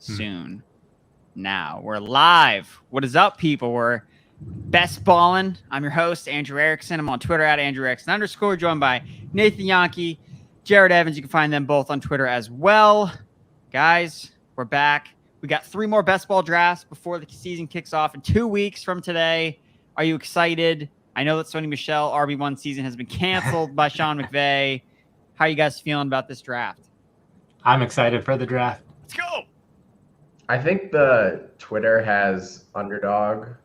soon. Now we're live. What is up, people? We're best ballin'. I'm your host, Andrew Erickson. I'm on Twitter at Andrew Erickson _, joined by Nathan Yankee, Jared Evans. You can find them both on Twitter as well. Guys, we're back. We got 3 more best ball drafts before the season kicks off in 2 weeks from today. Are you excited? I know that Sony Michel RB1 season has been canceled by Sean McVay. How are you guys feeling about this draft? I'm excited for the draft. Let's go. I think the Twitter has Underdog's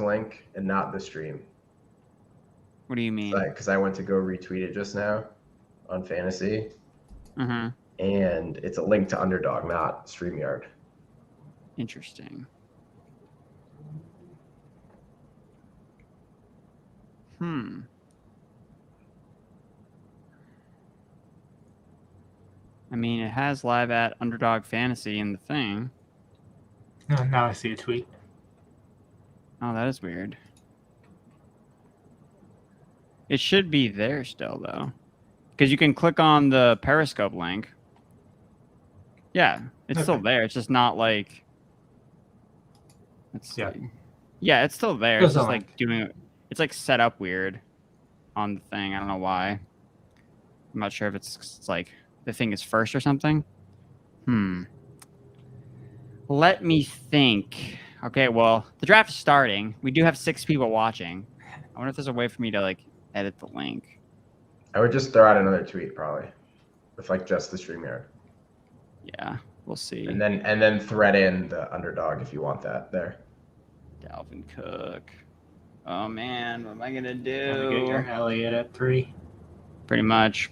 link and not the stream. What do you mean? Because I went to go retweet it just now on Fantasy. Mm-hmm. And it's a link to Underdog, not StreamYard. Interesting. I mean, it has live at Underdog Fantasy in the thing. Oh, now I see a tweet. Oh, that is weird. It should be there still, though. Because you can click on the Periscope link. Yeah, it's still there. It's just not like... Let's see. Yeah, it's still there. It's just like doing... It's like set up weird on the thing. I don't know why. I'm not sure if it's like the thing is first or something. Let me think. Okay, well, the draft is starting. We do have 6 people watching. I wonder if there's a way for me to like edit the link. I would just throw out another tweet probably with like just the StreamYard. Yeah, we'll see. And then thread in the Underdog if you want that there. Dalvin Cook. Oh man, what am I gonna do? Get your Elliott at 3. Pretty much.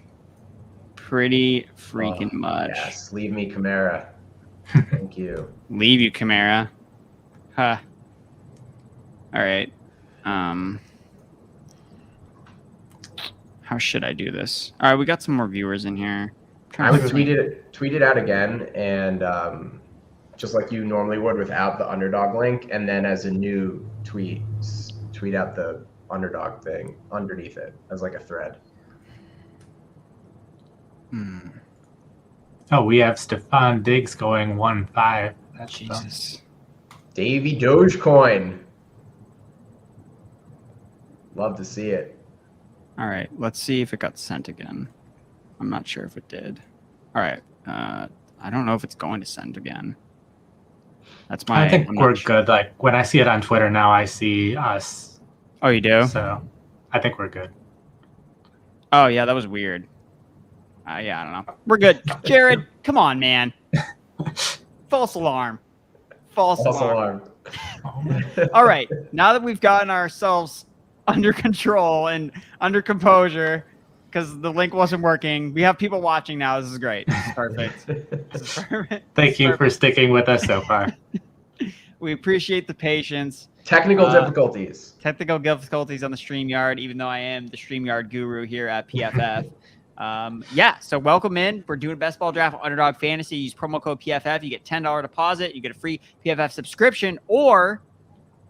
Pretty freaking much. Yes, leave me Kamara. Thank you. Leave you, Kamara. Huh. All right. How should I do this? All right, we got some more viewers in here. I would tweet it out again, and just like you normally would without the Underdog link, and then as a new tweet out the Underdog thing underneath it as like a thread. Oh, we have Stephon Diggs going 1-5. That's Jesus. Davey Dogecoin. Love to see it. All right, let's see if it got sent again. I'm not sure if it did. All right. I don't know if it's going to send again. That's my... I think we're good. Like, when I see it on Twitter now, I see us. Oh, you do? So, I think we're good. Oh, yeah, that was weird. Yeah, I don't know. We're good. Jared, come on, man. False alarm. False alarm. All right. Now that we've gotten ourselves under control and under composure, because the link wasn't working, we have people watching now. This is great. This is perfect. Thank you for sticking with us so far. We appreciate the patience. Technical difficulties. Technical difficulties on the StreamYard, even though I am the StreamYard guru here at PFF. Yeah, so welcome in. We're doing a best ball draft on Underdog Fantasy. Use promo code PFF. You get $10 deposit. You get a free PFF subscription. Or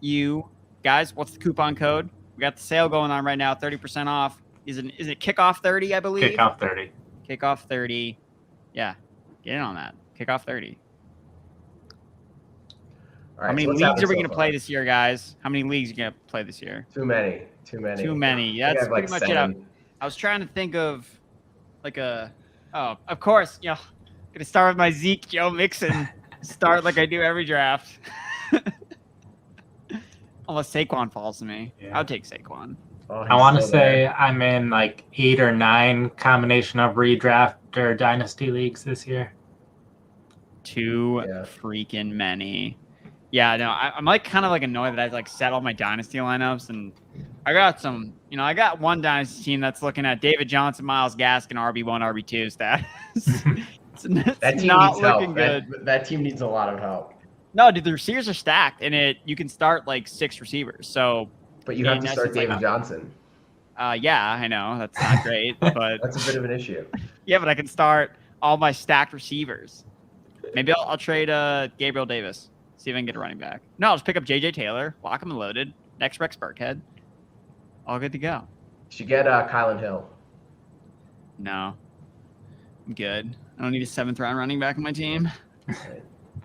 you guys, what's the coupon code? We got the sale going on right now, 30% off. Is it kickoff 30, I believe? Kickoff 30. Kickoff 30. Yeah, get in on that. Kickoff 30. All right, how many leagues are we going to play this year, guys? How many leagues are you going to play this year? Too many. Yeah, that's pretty much it. I was trying to think of like of course, going to start with my Zeke, Joe Mixon. Start like I do every draft. Unless Saquon falls to me. Yeah. I'll take Saquon. I want to say I'm in like 8 or 9 combination of redraft or dynasty leagues this year. Too freaking many. Yeah, no, I'm like kind of like annoyed that I've like set all my dynasty lineups, and I got some, I got one dynasty team that's looking at David Johnson, Myles Gaskin, RB1, RB2 status. That team not needs looking help. good. That team needs a lot of help. No, dude, the receivers are stacked, and you can start like 6 receivers. So, but you have to start David Johnson. Yeah, I know that's not great, but that's a bit of an issue. Yeah, but I can start all my stacked receivers. Maybe I'll trade Gabriel Davis. See if I can get a running back. No, I'll just pick up J.J. Taylor, lock him and loaded. Next Rex Burkhead. All good to go. You should get Kylan Hill. No. I'm good. I don't need a 7th round running back on my team.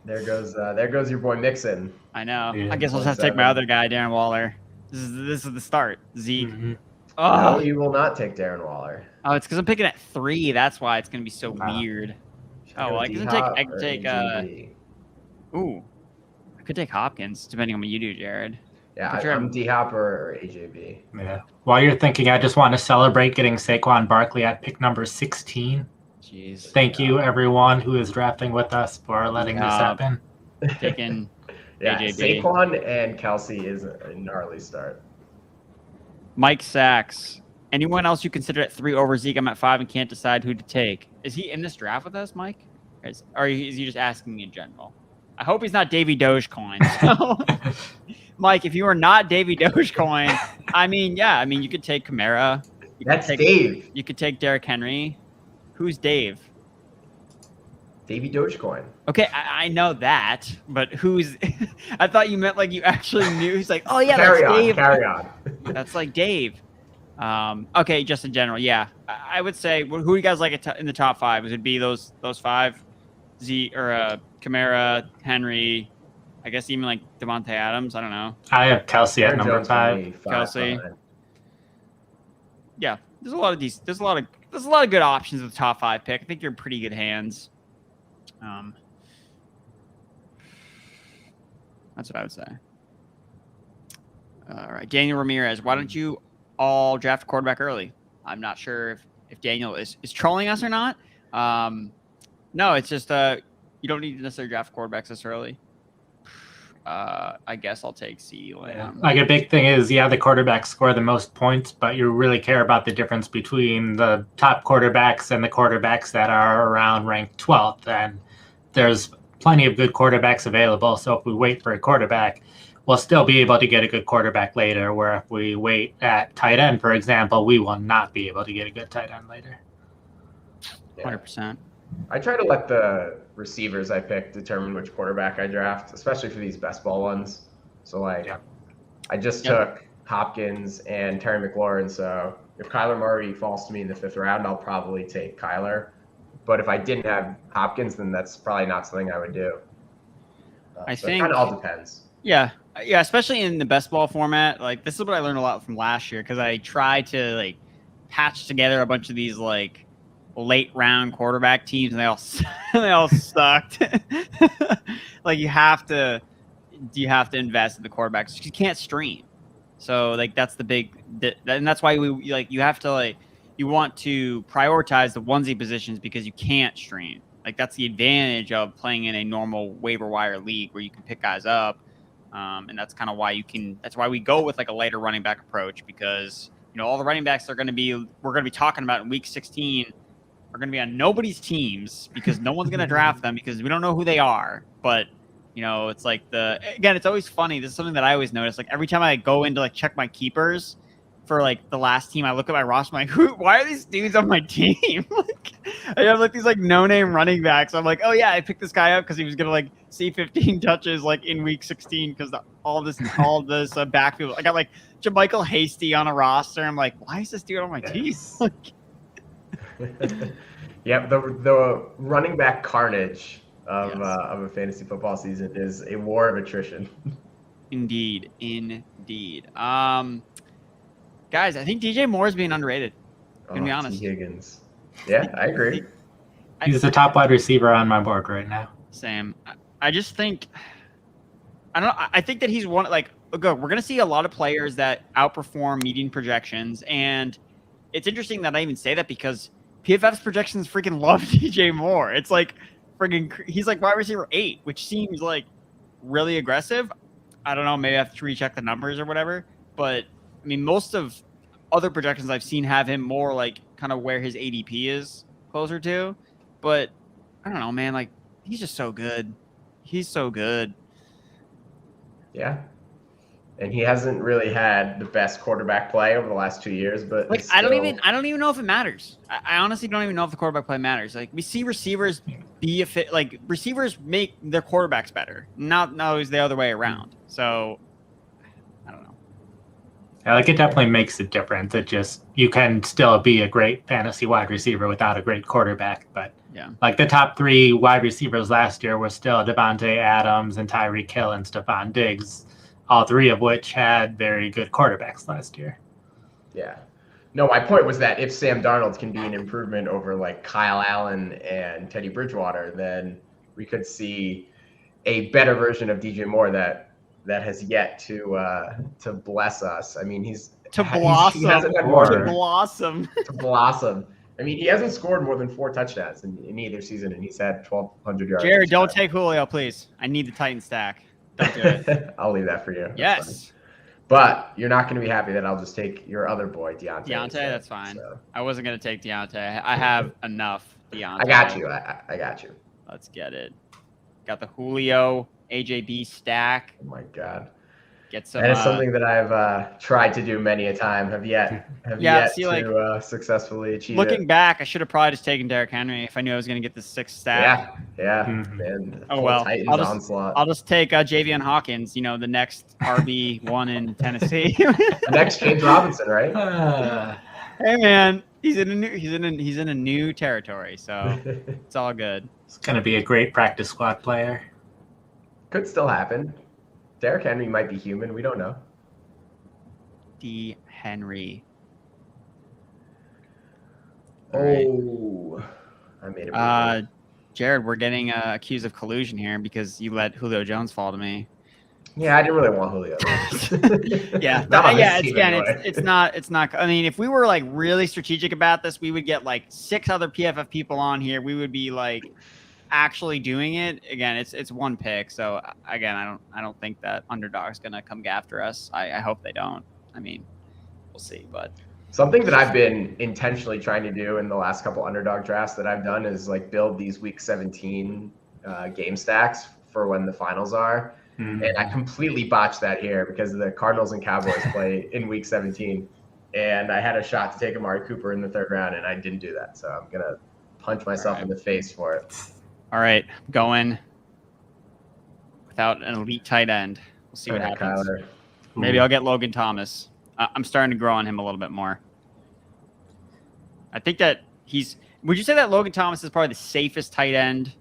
There goes your boy Mixon. I know. Yeah. I guess I'll just have to take my other guy, Darren Waller. This is the start. Zeke. Mm-hmm. Oh, No, you will not take Darren Waller. oh, it's because I'm picking at 3. That's why it's gonna be so Wow. weird. Should I Oh, go well, I could D-Hop or take. AJB? Ooh, I could take Hopkins, depending on what you do, Jared. Yeah, For sure. I'm D-Hop or AJB. Yeah. While you're thinking, I just want to celebrate getting Saquon Barkley at pick number 16. Jeez. Thank you, everyone who is drafting with us, for letting this happen. Taking Yeah, AJB. Saquon and Kelsey is a gnarly start. Mike Sachs. Anyone else you consider at 3 over Zeke? I'm at 5 and can't decide who to take. Is he in this draft with us, Mike? Or is he just asking me in general? I hope he's not Davey Dogecoin. So, Mike, if you are not Davey Dogecoin, you could take Kamara. That's Dave. You could take Derrick Henry. Who's Dave? Davey Dogecoin. Okay, I know that, but who's? I thought you meant like you actually knew. He's like, oh yeah, Carry that's on. Dave. Carry on. That's like Dave. Okay, just in general, yeah. I would say who do you guys like in the top 5? Would it be those 5? Kamara, Henry, I guess even like Devontae Adams. I don't know. I have Kelsey at Aaron number Jones 5. only 5 Kelsey. behind. Yeah, there's a lot of these. There's a lot of good options with the top 5 pick. I think you're in pretty good hands. That's what I would say. All right, Daniel Ramirez. Why don't you all draft a quarterback early? I'm not sure if Daniel is trolling us or not. No, it's just you don't need to necessarily draft quarterbacks this early. I guess I'll take CeeDee Lamb. Like a big thing is, the quarterbacks score the most points, but you really care about the difference between the top quarterbacks and the quarterbacks that are around ranked 12th. And there's plenty of good quarterbacks available. So if we wait for a quarterback, we'll still be able to get a good quarterback later. Where if we wait at tight end, for example, we will not be able to get a good tight end later. 100%. I try to let the receivers I pick determine which quarterback I draft, especially for these best ball ones. So I just took Hopkins and Terry McLaurin. So if Kyler Murray falls to me in the 5th round, I'll probably take Kyler. But if I didn't have Hopkins, then that's probably not something I would do. I so think it kind of all depends. Yeah, especially in the best ball format. Like this is what I learned a lot from last year because I tried to patch together a bunch of these late round quarterback teams, and they all sucked. You have to invest in the quarterbacks. You can't stream, so that's the big, and that's why you have to you want to prioritize the onesie positions because you can't stream. That's the advantage of playing in a normal waiver wire league where you can pick guys up, and that's kind of why that's why we go with a later running back approach because all the running backs we're going to be talking about in week 16. Are going to be on nobody's teams because no one's going to draft them because we don't know who they are. But, it's it's always funny. This is something that I always notice. Every time I go in to check my keepers for the last team, I look at my roster. I'm like, why are these dudes on my team? I have these no-name running backs. I'm like, oh yeah, I picked this guy up because he was going to see 15 touches in week 16 because all this backfield. I got JaMychal Hasty on a roster. I'm like, why is this dude on my team? Yep, the running back carnage of a fantasy football season is a war of attrition. Indeed. Guys, I think DJ Moore is being underrated. Gonna be honest. T. Higgins. Yeah, I agree. He's the top wide receiver on my board right now. Same. I just think I think that he's one we're gonna see a lot of players that outperform median projections, and it's interesting that I even say that because PFF's projections freaking love DJ Moore. It's he's wide receiver 8, which seems really aggressive. I don't know, maybe I have to recheck the numbers or whatever. But most of other projections I've seen have him more kind of where his ADP is closer to. But I don't know, man. He's just so good. He's so good. Yeah. And he hasn't really had the best quarterback play over the last 2 years, but I don't even know if it matters. I honestly don't even know if the quarterback play matters. We see receivers be a fit. Receivers make their quarterbacks better, not always the other way around. So I don't know. Yeah, it definitely makes a difference. It just you can still be a great fantasy wide receiver without a great quarterback, but Yeah. Like the top 3 wide receivers last year were still Devontae Adams and Tyreek Hill and Stephon Diggs, all 3 of which had very good quarterbacks last year. Yeah. No, my point was that if Sam Darnold can be an improvement over like Kyle Allen and Teddy Bridgewater, then we could see a better version of DJ Moore that has yet to bless us. I mean, he hasn't had more to blossom. to blossom. I mean, he hasn't scored more than 4 touchdowns in either season, and he's had 1,200 yards. Jared, don't take Julio, please. I need the Titan stack. Don't do it. I'll leave that for you. Yes. But you're not going to be happy that I'll just take your other boy, Deontay. Deontay, instead, that's fine. So. I wasn't going to take Deontay. I have enough Deontay. I got you. I got you. Let's get it. Got the Julio AJB stack. Oh, my God. Get some. That is something that I've tried to do many a time. Have yet to successfully achieve looking it. back, I should have probably just taken Derrick Henry if I knew I was going to get the 6th stack. Yeah. Mm-hmm. Man, oh well. Onslaught. I'll just take Javion Hawkins. The next RB1 in Tennessee. The next James Robinson, right? Hey man, he's in a new territory, so it's all good. It's going to be a great practice squad player. Could still happen. Derrick Henry might be human. We don't know. D. Henry. Oh, I made it. Jared, we're getting accused of collusion here because you let Julio Jones fall to me. Yeah, I didn't really want Julio. It's not. I mean, if we were like really strategic about this, we would get like 6 other PFF people on here. We would be like actually doing it. Again, it's one pick, so again, I don't think that Underdog's gonna come after us. I hope they don't. I mean, we'll see. But something that I've been intentionally trying to do in the last couple Underdog drafts that I've done is like build these Week 17 game stacks for when the finals are. Mm-hmm. And I completely botched that here because the Cardinals and Cowboys play in Week 17, and I had a shot to take Amari Cooper in the 3rd round, and I didn't do that. So I'm gonna punch myself in the face for it. All right, going without an elite tight end. We'll see what happens. Kyler. Maybe I'll get Logan Thomas. I'm starting to grow on him a little bit more. I think that would you say that Logan Thomas is probably the safest tight end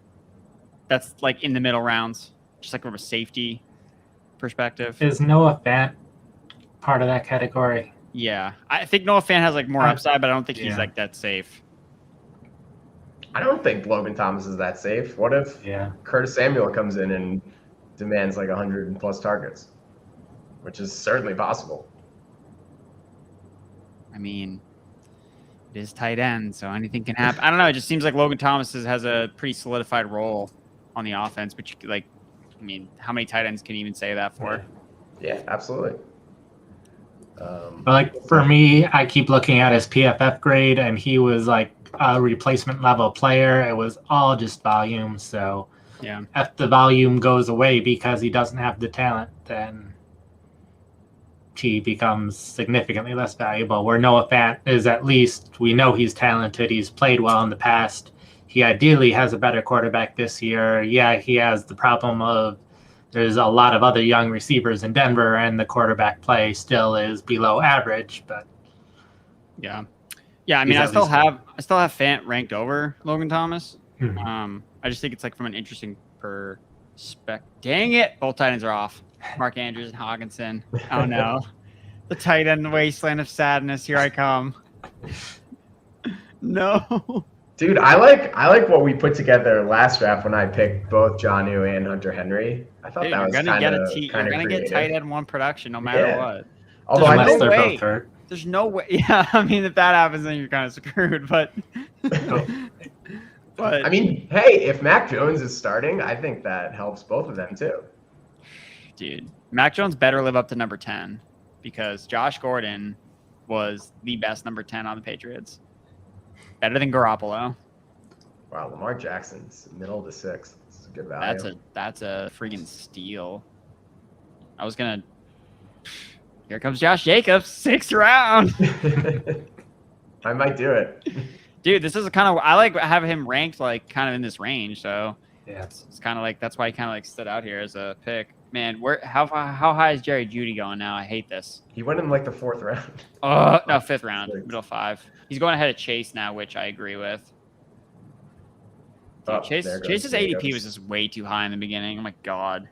that's like in the middle rounds, just like from a safety perspective? Is Noah Fant part of that category? Yeah. I think Noah Fant has like more upside, but I don't think he's like that safe. I don't think Logan Thomas is that safe. What if Curtis Samuel comes in and demands like 100+ targets, which is certainly possible. I mean, it is tight end, so anything can happen. I don't know. It just seems like Logan Thomas has a pretty solidified role on the offense, but how many tight ends can you even say that for? Yeah, absolutely. For me, I keep looking at his PFF grade, and he was like a replacement level player. It was all just volume. So if the volume goes away because he doesn't have the talent, then he becomes significantly less valuable. Where Noah Fant is, at least we know he's talented. He's played well in the past. He ideally has a better quarterback this year. Yeah, he has the problem of there's a lot of other young receivers in Denver, and the quarterback play still is below average. But yeah. I mean, I still have Fant ranked over Logan Thomas. Mm-hmm. I just think it's like from an interesting perspective. Dang it, both tight ends are off. Mark Andrews and Hawkinson. Oh no, the tight end wasteland of sadness. Here I come. No. Dude, I like what we put together last draft when I picked both Jonnu and Hunter Henry. I thought that was kind of You're gonna get tight end 1 production no matter what. Although unless they're both hurt. There's no way. Yeah, I mean, if that happens, then you're kind of screwed. But, I mean, hey, if Mac Jones is starting, I think that helps both of them too. Dude, Mac Jones better live up to number 10 because Josh Gordon was the best number 10 on the Patriots. Better than Garoppolo. Wow, Lamar Jackson's middle of the 6th. That's a good value. That's a freaking steal. Here comes Josh Jacobs, 6th round. I might do it. Dude, this is I like have him ranked like kind of in this range, so yeah, it's kind of like that's why he kind of like stood out here as a pick. Man, how high is Jerry Jeudy going now? I hate this. He went in like the 4th round. No, 5th round, middle 5. He's going ahead of Chase now, which I agree with. Oh, Chase's Jacobs. ADP was just way too high in the beginning. Oh my god.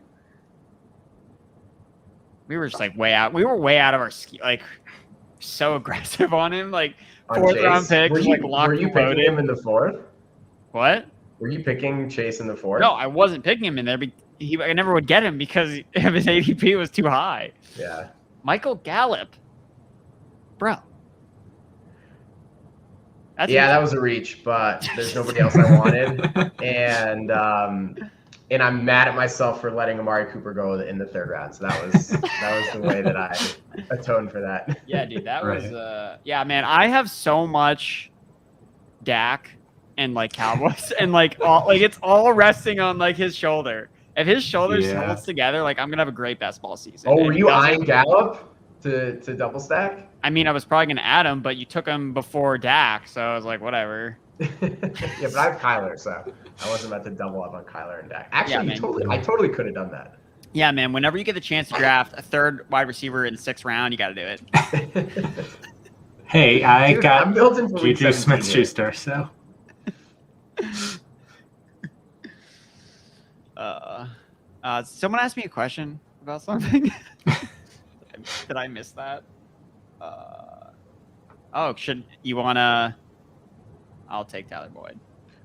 We were just like way out. We were way out of our ski. Like, so aggressive on him. Like, On 4th Chase? round pick. Were Just, you, like, locked were you and picking loaded. him in the 4th? What? Were you picking Chase in the 4th? No, I wasn't picking him in there. I never would get him because his ADP was too high. Yeah. Michael Gallup. Bro. That was a reach, but there's nobody else I wanted. And I'm mad at myself for letting Amari Cooper go in the 3rd round. So that was the way that I atoned for that. Yeah, dude, that Right. was yeah, man. I have so much Dak and like Cowboys and like it's all resting on like his shoulder. If his shoulders holds together, like I'm gonna have a great best ball season. Oh, were you eyeing Gallup to double stack? I mean, I was probably gonna add him, but you took him before Dak, so I was like, whatever. Yeah, but I have Kyler, so I wasn't about to double up on Kyler and Dak. Actually, Yeah, I totally could have done that. Yeah, man. Whenever you get the chance to draft a 3rd wide receiver in the 6th round, you got to do it. Hey, I got I'm building for week Juju 17 Smith-Schuster, so. Someone asked me a question about something. Did I miss that? Should you wanna? I'll take Tyler Boyd.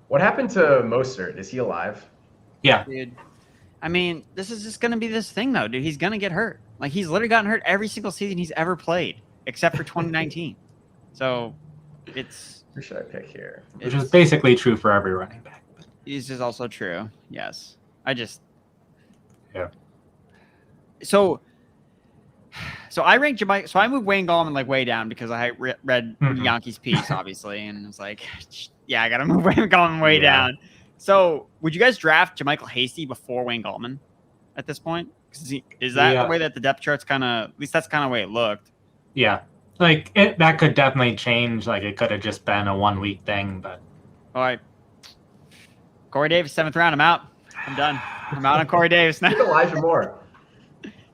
What happened to Mostert? Is he alive? Yeah. Dude, I mean, this is just gonna be this thing though, dude. He's gonna get hurt. Like he's literally gotten hurt every single season he's ever played, except for 2019. So it's. Who should I pick here? Which is basically true for every running back. This is also true. Yes. Yeah. So I ranked Jamaica. So I moved Wayne Gallman like way down because I read Yankees piece, obviously, and it's like, yeah, I gotta move Wayne Gallman way down. So would you guys draft Jermichael Hasty before Wayne Gallman at this point? Is that the way that the depth chart's kind of? At least that's kind of the way it looked. Yeah, like that could definitely change. Like it could have just been a 1 week thing, but. All right. Corey Davis, 7th round. I'm out. I'm done. I'm out on Corey Davis now. Pick Elijah Moore.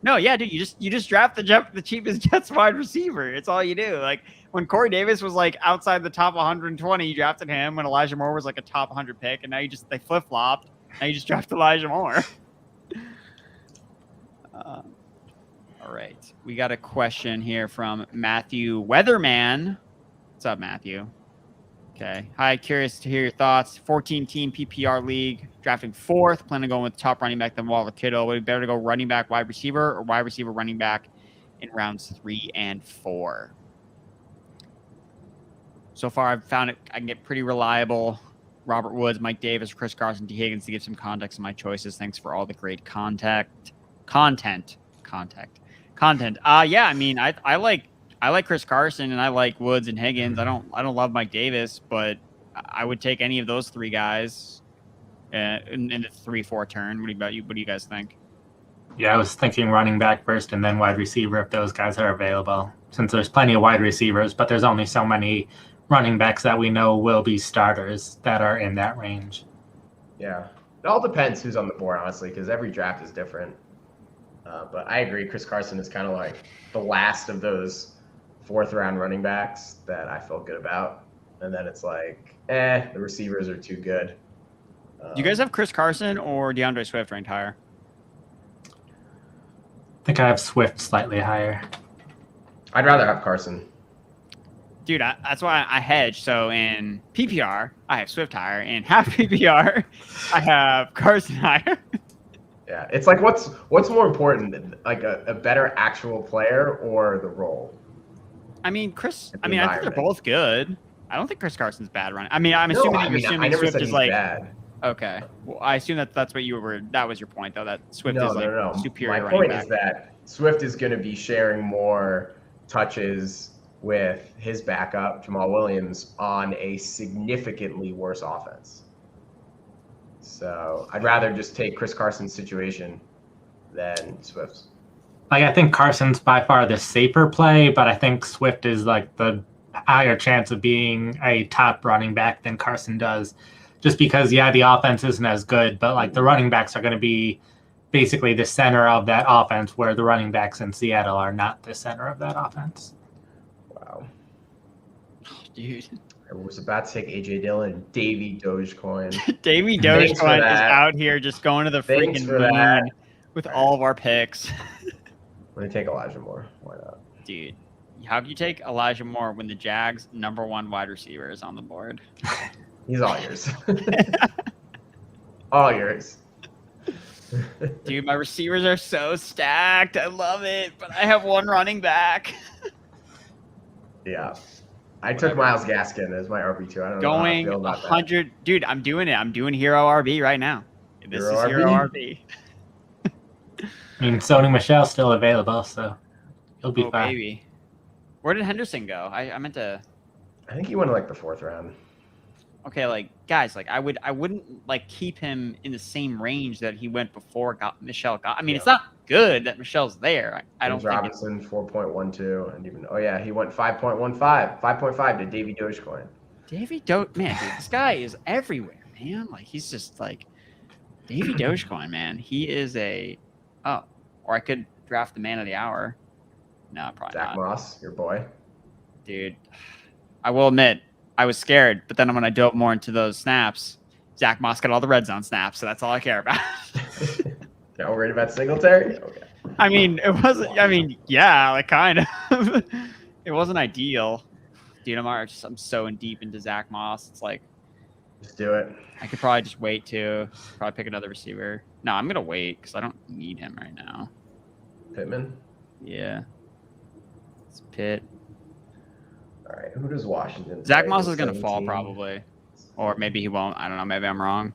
No, yeah, dude, you just draft the cheapest Jets wide receiver. It's all you do. Like when Corey Davis was like outside the top 120, you drafted him. When Elijah Moore was like a top 100 pick, and now they flip flopped. Now you just draft Elijah Moore. All right, we got a question here from Matthew Weatherman. What's up, Matthew? Okay. Hi, curious to hear your thoughts. 14-team PPR league, drafting 4th, planning on going with top running back than Waller Kittle. Would it be better to go running back, wide receiver, or wide receiver, running back in rounds 3 and 4? So far, I've found it. I can get pretty reliable Robert Woods, Mike Davis, Chris Carson, T. Higgins to give some context to my choices. Thanks for all the great content. Yeah, I mean, I like Chris Carson and I like Woods and Higgins. I don't love Mike Davis, but I would take any of those 3 guys in the 3-4 turn. What do you guys think? Yeah, I was thinking running back first and then wide receiver if those guys are available. Since there's plenty of wide receivers, but there's only so many running backs that we know will be starters that are in that range. Yeah, it all depends who's on the board, honestly, because every draft is different. But I agree, Chris Carson is kind of like the last of those 4th round running backs that I felt good about. And then it's like, the receivers are too good. Do you guys have Chris Carson or DeAndre Swift ranked higher? I think I have Swift slightly higher. I'd rather have Carson. Dude, that's why I hedge. So in PPR, I have Swift higher. In half PPR, I have Carson higher. Yeah, it's like what's more important, like a better actual player or the role? I mean, I think they're both good. I don't think Chris Carson's bad running. I mean, I'm I assuming never Swift said is he's like bad. Okay. Well, I assume that was your point though, that Swift is like superior My running point back. is that Swift is going to be sharing more touches with his backup, Jamal Williams, on a significantly worse offense. So I'd rather just take Chris Carson's situation than Swift's. Like, I think Carson's by far the safer play, but I think Swift is like the higher chance of being a top running back than Carson does. Just because, yeah, the offense isn't as good, but like the running backs are going to be basically the center of that offense, where the running backs in Seattle are not the center of that offense. Wow. Dude. I was about to take AJ Dillon and Davey Dogecoin. Davey Thanks for Dogecoin is that. out here just going to the Thanks freaking for moon that. with all of our picks. Let me take Elijah Moore. Why not? Dude, how can you take Elijah Moore when the Jags' #1 wide receiver is on the board? He's all yours. All yours. Dude, my receivers are so stacked. I love it, but I have one running back. Yeah. I took Myles Gaskin as my RB2. I don't know how I Going feel about 100. Dude, I'm doing it. I'm doing Hero RB right now. This Hero is Hero RB. I mean, Sony Michelle's still available, so he'll be Oh, fine. baby. Where did Henderson go? I meant to. I think he went like the 4th round. Okay, like guys, like I wouldn't like keep him in the same range that he went before Michelle got. I mean, it's not good that Michelle's there. I don't think. Robinson 4.12, and even he went 5.5 to Davey Dogecoin. Man, dude, this guy is everywhere, man. Like he's just like Davey Dogecoin, man. He is or I could draft the man of the hour. No, probably Zach not. Moss, your boy. Dude, I will admit, I was scared, but then when I dove more into those snaps, Zach Moss got all the red zone snaps, so that's all I care about. Not worried about Singletary? Okay. I mean, it wasn't. I mean, yeah, like kind of. It wasn't ideal. Dude, I'm so in deep into Zach Moss. It's like, Just do it. I could probably just wait to probably pick another receiver. No, I'm gonna wait because I don't need him right now. Pittman? Yeah, it's Pitt. All right. Who does Washington Zach play? Moss is gonna 17? fall probably, or maybe he won't. I don't know. Maybe I'm wrong.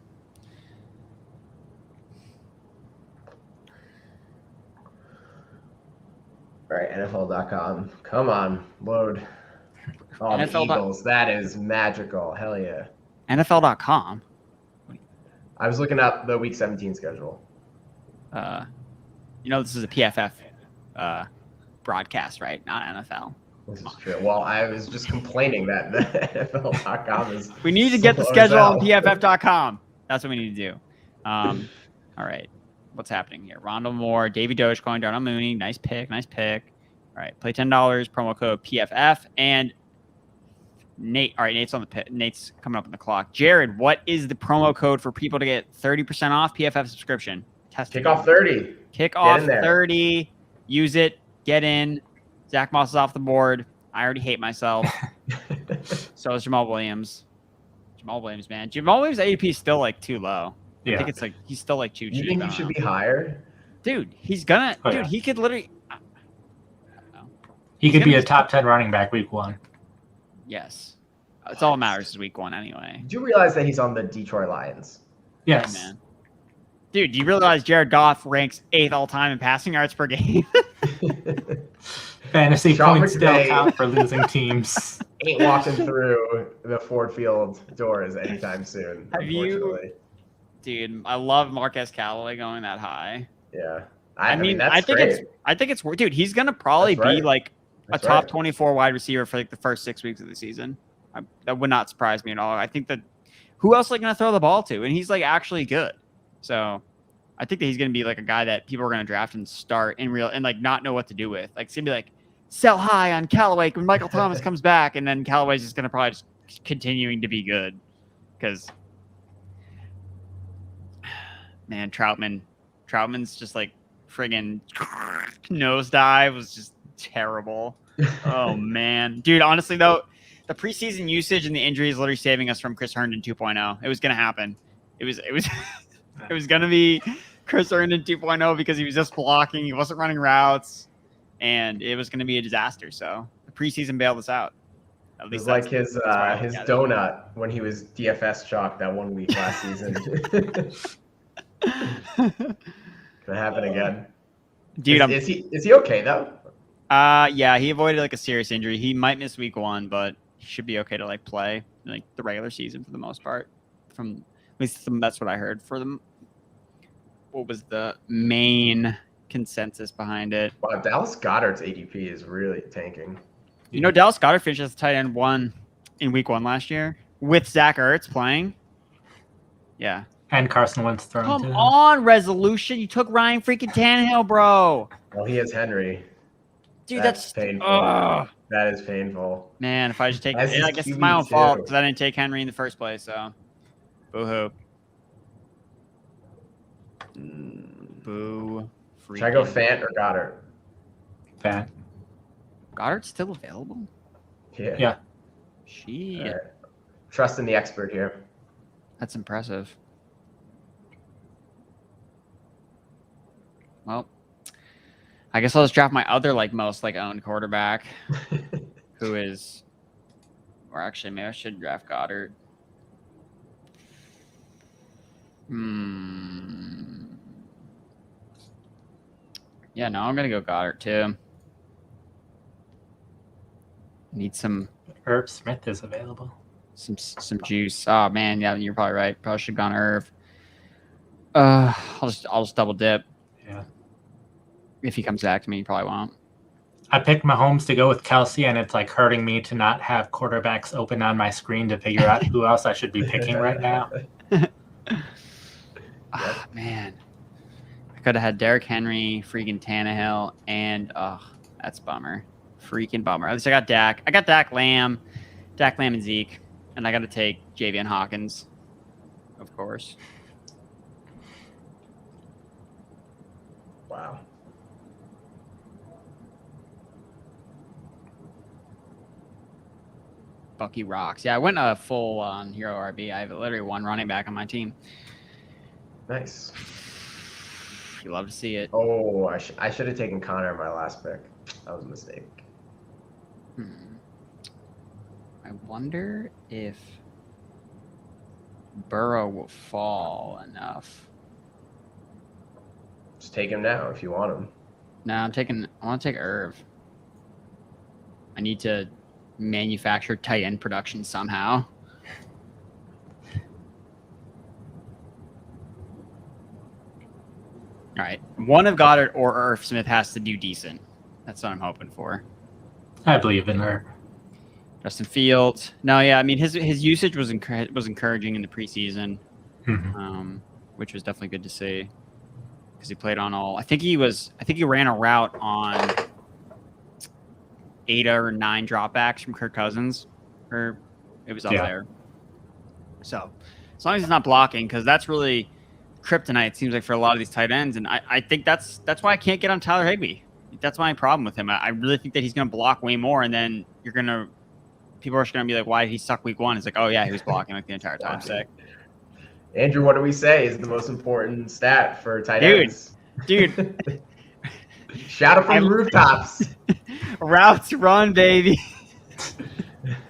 All right, NFL.com. Come on, load. Oh, the NFL. Eagles. That is magical. Hell yeah. NFL.com. I was looking up the Week 17 schedule. This is a PFF broadcast, right? Not NFL. This is true. Well, I was just complaining that the NFL.com is. We need to get the slow schedule as on hell. PFF.com. That's what we need to do. All right. What's happening here? Rondell Moore, Davey Dogecoin, Darnell Mooney. Nice pick. All right. Play $10. Promo code PFF. And Nate. All right. Nate's on the pit. Nate's coming up on the clock. Jared, what is the promo code for people to get 30% off PFF subscription? Test it. Kickoff 30. Kickoff in there. 30. Use it. Get in. Zach Moss is off the board. I already hate myself. So is Jamal Williams. Man. Jamal Williams' ADP is still like too low. Yeah. I think it's like he's still like too cheap. You think he should be higher? Dude, he's gonna. Oh, dude, yeah. he could literally. He could gonna be a be- top 10 running back week 1. Yes, it's all that matters is week 1 anyway. Did you realize that he's on the Detroit Lions? Yes. Hey, man. Dude, do you realize Jared Goff ranks 8th all time in passing yards per game? Fantasy Sean points still McVay. count for losing teams. Ain't walking through the Ford Field doors anytime soon. Have you- Unfortunately. Dude, I love Marquez Callaway going that high. Yeah. I mean, that's I think great. it's dude. He's gonna probably That's right. be like That's a top right. 24 wide receiver for like the first 6 weeks of the season. That would not surprise me at all. I think that who else are they gonna throw the ball to? And he's like actually good. So I think that he's gonna be like a guy that people are gonna draft and start in real and like not know what to do with. Like it's gonna be like sell high on Callaway when Michael Thomas comes back, and then Callaway's just gonna probably just continuing to be good because man, Troutman's just like friggin' nosedive was just terrible. Oh man, dude. Honestly though, the preseason usage and the injury is literally saving us from Chris Herndon 2.0. It was gonna happen. It was it was gonna be Chris Herndon 2.0 because he was just blocking. He wasn't running routes, and it was gonna be a disaster. So the preseason bailed us out. At It was least like his that's why I look his at it. donut when he was DFS chalk that 1 week last season. Gonna happen again. Dude, is he okay though? yeah, he avoided like a serious injury. He might miss week 1, but he should be okay to like play like the regular season for the most part. From at least that's what I heard. For them, what was the main consensus behind it? Wow, Dallas Goedert's ADP is really tanking. You know, Dallas Goedert finished as the tight end 1 in week 1 last year with Zach Ertz playing. Yeah. And Carson Wentz thrown Come to him. on, Resolution. You took Ryan freaking Tannehill, bro. Well, he has Henry. Dude, That's that's painful. ugh. That is painful. Man, if I just take As it, is I guess it's my own QB2. fault because I didn't take Henry in the first place. So, boo-hoo. Boo. Should I go freaking- Fant or Goddard? Fant. Goddard's still available? Yeah. Shit. All right. Trust in the expert here. That's impressive. Well, I guess I'll just draft my other most owned quarterback, who is, or actually maybe I should draft Goddard. Yeah, no, I'm gonna go Goddard too. Need some Irv Smith is available. some juice. Oh man, yeah, you're probably right. Probably should have gone Irv. I'll just double dip. Yeah. If he comes back to me, he probably won't. I picked Mahomes to go with Kelsey, and it's hurting me to not have quarterbacks open on my screen to figure out who else I should be picking right now. Oh, man. I could have had Derrick Henry, freaking Tannehill, and that's a bummer. Freaking bummer. At least I got Dak. I got Dak Lamb and Zeke, and I got to take Javian Hawkins, of course. Wow. Bucky rocks. Yeah, I went full on Hero RB. I have literally one running back on my team. Nice. You love to see it. Oh, I should have taken Connor in my last pick. That was a mistake. I wonder if Burrow will fall enough. Just take him now if you want him. No, I want to take Irv. I need to manufacture tight end production somehow. All right. One of Goddard or Irv Smith has to do decent. That's what I'm hoping for. I believe in her. Justin Fields. No, yeah. I mean, his usage was encouraging in the preseason, which was definitely good to see because he played on all. I think he ran a route on 8 or 9 dropbacks from Kirk Cousins, or it was up there. So as long as he's not blocking, because that's really kryptonite, it seems like, for a lot of these tight ends, and I think that's why I can't get on Tyler Higbee. That's my problem with him. I really think that he's going to block way more, and then people are just going to be like, why did he suck week 1? It's like, oh yeah, he was blocking the entire time. Sick. Andrew, what do we say is the most important stat for tight ends? Dude. Shout it from the rooftops. Routes run, baby.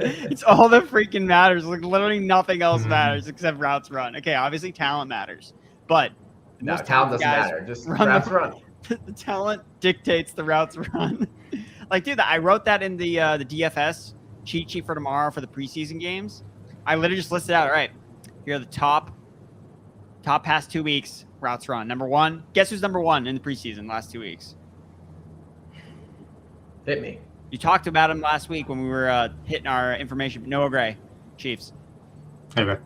It's all that freaking matters. Literally nothing else matters except routes run. Okay, obviously talent matters, but no, talent doesn't matter. Just routes run. The talent dictates the routes run. Dude, I wrote that in the DFS cheat sheet for tomorrow for the preseason games. I literally just listed out, all right, here are the top past 2 weeks routes run. Number 1, guess who's number 1 in the preseason last 2 weeks? Hit me. You talked about him last week when we were hitting our information. Noah Gray, Chiefs. Okay.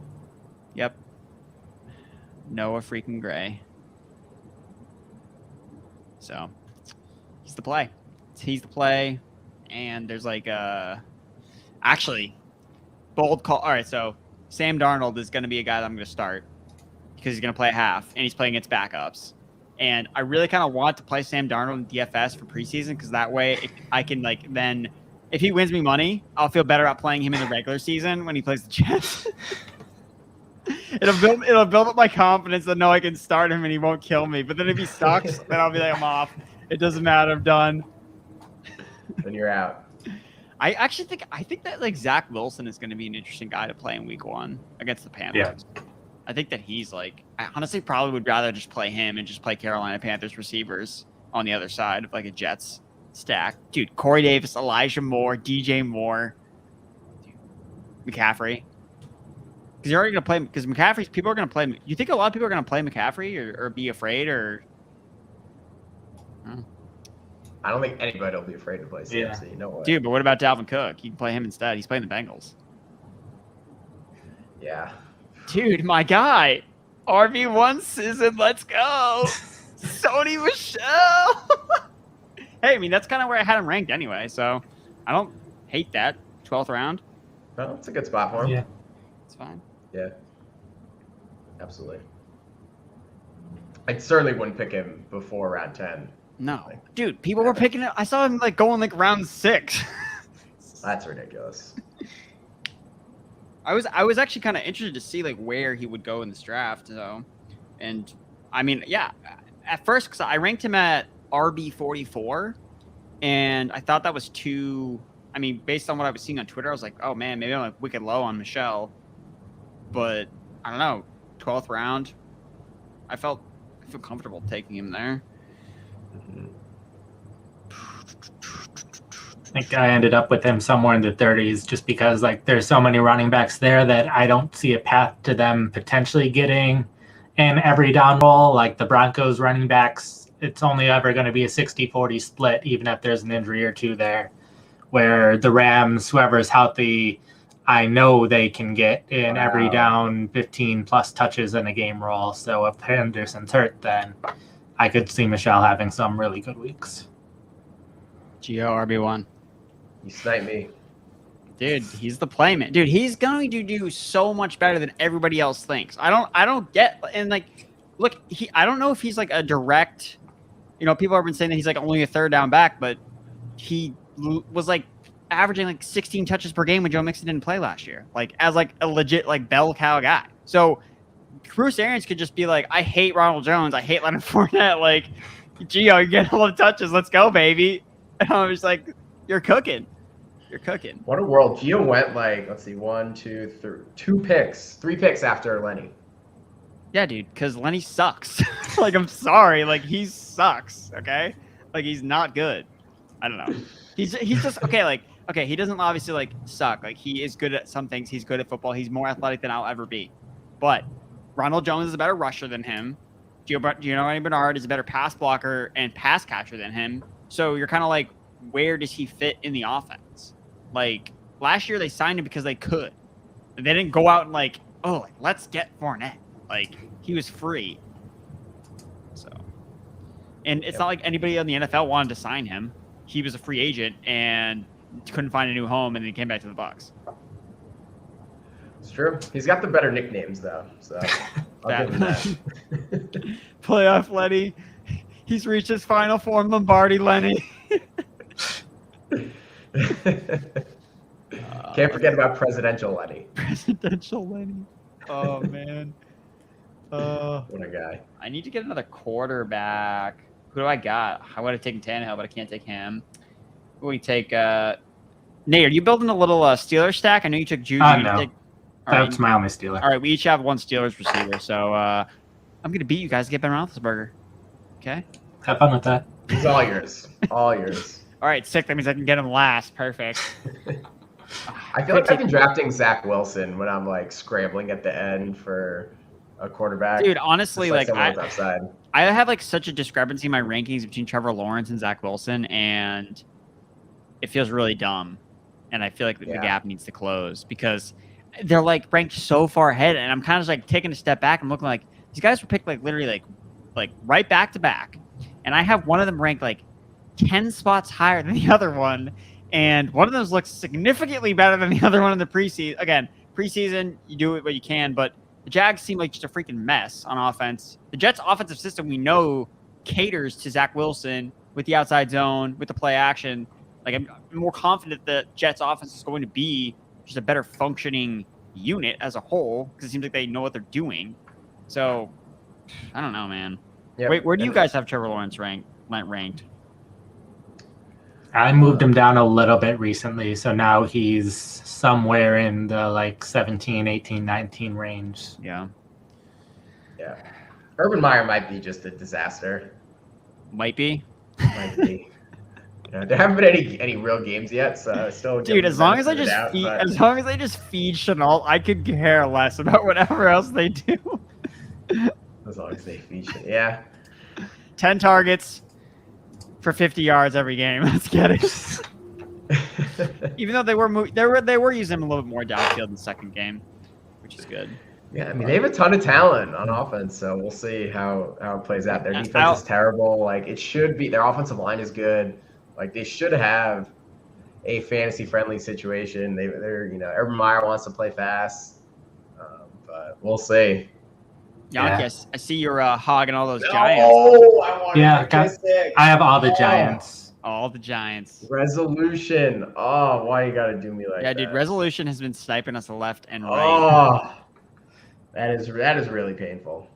Yep. Noah freaking Gray. So, he's the play. He's the play. And there's actually, bold call. All right, so Sam Darnold is going to be a guy that I'm going to start because he's going to play half, and he's playing against backups. And I really kind of want to play Sam Darnold in DFS for preseason because that way I can then if he wins me money, I'll feel better about playing him in the regular season when he plays the Jets. It'll build up my confidence that I can start him and he won't kill me. But then if he sucks, then I'll be like, I'm off. It doesn't matter. I'm done. Then you're out. I think that Zach Wilson is going to be an interesting guy to play in week 1 against the Panthers. Yeah. I think that he's I honestly probably would rather just play him and just play Carolina Panthers receivers on the other side of a Jets stack. Dude, Corey Davis, Elijah Moore, DJ Moore, McCaffrey. Because you're already going to play, because McCaffrey's, people are going to play. You think a lot of people are going to play McCaffrey or be afraid or? I don't think anybody will be afraid to play CMC. Yeah. No way. Dude, but what about Dalvin Cook? You can play him instead. He's playing the Bengals. Yeah. Dude, my guy. RB1 season, let's go. Sony Michel. Hey, I mean, that's kind of where I had him ranked anyway, so I don't hate that. 12th round. Well, it's a good spot for him. Yeah. It's fine. Yeah. Absolutely. I certainly wouldn't pick him before round 10. No, dude, people were picking it. I saw him like going like round 6. That's ridiculous. I was actually kind of interested to see like where he would go in this draft, though. And I mean, yeah, at first, because I ranked him at RB44, and I thought that was too. I mean, based on what I was seeing on Twitter, I was like, oh man, maybe I'm like wicked low on Michelle. But I don't know, 12th round. I feel comfortable taking him there. I think I ended up with him somewhere in the 30s just because like there's so many running backs there that I don't see a path to them potentially getting an every down role. Like the Broncos running backs, it's only ever going to be a 60-40 split, even if there's an injury or two there. Where the Rams, whoever's healthy, I know they can get in every down 15 plus touches in a game role. So if Henderson's hurt, then I could see Michelle having some really good weeks. Gio RB1. You sniped me. Dude, he's the playman. Dude, he's going to do so much better than everybody else thinks. I don't get, and like, look, I don't know if he's like a direct, people have been saying that he's like only a third down back, but he was like averaging like 16 touches per game when Joe Mixon didn't play last year, like as like a legit like bell cow guy. So Bruce Arians could just be like, I hate Ronald Jones, I hate Leonard Fournette, like, Gio, you're getting all the touches, let's go, baby. And I was like, you're cooking. You're cooking. What a world. Gio went like, let's see, 3 picks after Lenny. Yeah, dude, because Lenny sucks. Like, I'm sorry. Like, he sucks, okay? Like, he's not good. I don't know. He's just, okay, he doesn't obviously, like, suck. Like, he is good at some things. He's good at football. He's more athletic than I'll ever be. But Ronald Jones is a better rusher than him. Giovanni Bernard is a better pass blocker and pass catcher than him. So you're kind of like, where does he fit in the offense? Like, last year they signed him because they could. They didn't go out and like, let's get Fournette. Like, he was free. So, and it's not like anybody on the NFL wanted to sign him. He was a free agent and couldn't find a new home, and then he came back to the Bucs. It's true. He's got the better nicknames though. So I'll give him that. Playoff Lenny. He's reached his final form, Lombardi Lenny. Can't forget about Presidential Lenny. Presidential Lenny. Oh, man. What a guy. I need to get another quarterback. Who do I got? I would have taken Tannehill, but I can't take him. Who we take? Nate, are you building a little Steelers stack? I know you took Juju. No. That's my only Steeler. All right, we each have one Steelers receiver. So I'm going to beat you guys to get Ben Roethlisberger. Okay? Have fun with that. He's all yours. All yours. All right, sick. That means I can get him last. Perfect. I feel like I've been drafting Zach Wilson when I'm like scrambling at the end for a quarterback. Dude, honestly, like I have like such a discrepancy in my rankings between Trevor Lawrence and Zach Wilson, and it feels really dumb. And I feel like the gap needs to close because they're like ranked so far ahead, and I'm kind of like taking a step back and looking like these guys were picked like literally like right back to back, and I have one of them ranked like 10 spots higher than the other one, and one of those looks significantly better than the other one in the preseason. Again, preseason, you do what you can, but the Jags seem like just a freaking mess on offense. The Jets' offensive system, we know, caters to Zach Wilson with the outside zone, with the play action. Like, I'm more confident the Jets' offense is going to be just a better functioning unit as a whole because it seems like they know what they're doing. So, I don't know, man. Yep. Wait, where do you guys have Trevor Lawrence ranked? I moved him down a little bit recently, so now he's somewhere in the like 17, 18, 19 range. Yeah. Yeah. Urban Meyer might be just a disaster. Might be. There haven't been any real games yet, so still. Dude, as long as they just feed Chenault, I could care less about whatever else they do. As long as they feed Chenault, yeah. 10 targets for 50 yards every game. Let's get it. Even though they were using him a little bit more downfield in the second game, which is good. Yeah, I mean, they have a ton of talent on offense, so we'll see how it plays out. Their defense is terrible. Like, it should be. Their offensive line is good. Like, they should have a fantasy friendly situation. They're Urban Meyer wants to play fast, but we'll see. Yankee, I see you're hogging all those No, Giants. I wanted Yeah, McKissick. I have all the Giants. All the Giants. Resolution. Oh, why you gotta do me like that? Yeah, dude. Resolution has been sniping us left and right. Oh, that is really painful.